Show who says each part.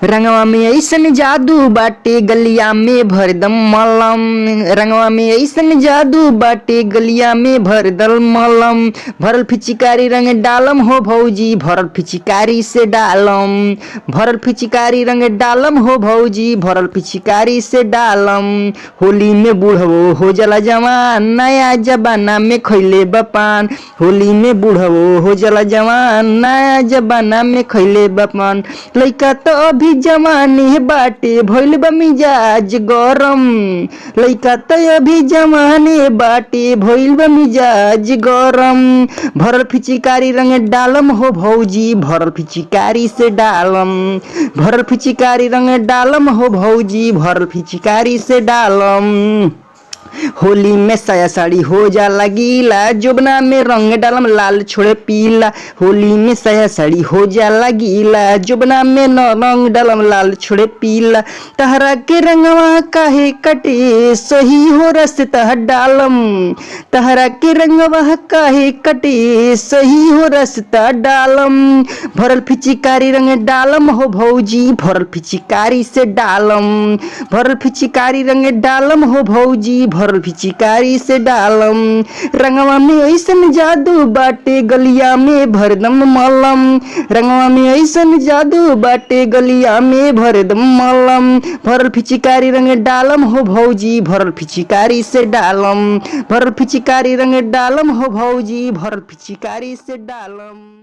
Speaker 1: रंगवा में ऐसन जादू बाटे गलिया में भर दम मलम। रंगवा में ऐसन जादू बाटे गलिया में भर दम मलम। भरल फिचिकारी रंग डालम हो भौजी, भरल फिचिकारी से डालम। भरल फिचिकारी रंग डालम हो भौजी, भरल फिचिकारी से डालम। होली में बूढ़वो हो जला जवान, नया जमाना में खैले बपान। होली में बूढ़वो हो जला जवान, नया जमाना में खैले बपान। लइका तो अभी जमाने बाटे भइल बा मिजाज गरम। लइका त अभी जमाने बाटे भइल बा मिजाज गरम। भरल फिचिकारी रंग डालम हो भौजी, भरल फिचिकारी से डालम। भरल फिचिकारी रंग डालम हो भौजी, भरल फिचिकारी से डालम। होली में साया साड़ी हो जाला गीला, जोबना में रंग डालम लाल छोड़े पीला। होली में साया साड़ी हो जाला गीला, जोबना में रंग डालम लाल छोड़े पीला। तहरा के रंगवा काहे कटे, सही हो रस्ता डालम। तहरा के रंगवा काहे कटे, सही हो रस्ता डालम। भरल फिचिकारी रंग डालम हो भौजी, भरल फिचिकारी से डालम। भरल फिचिकारी रंग डालम हो भौजी, भरल फिचिकारी से डालम। रंगवा में ऐसन जादू बाटे गलिया में भरदम मलम। रंगवा में ऐसन जादू बाटे गलिया में भरदम मलम। भरल फिचिकारी रंग डालम हो भौजी, भरल फिचिकारी से डालम। भरल फिचिकारी रंग डालम हो भौजी, भरल फिचिकारी से डालम।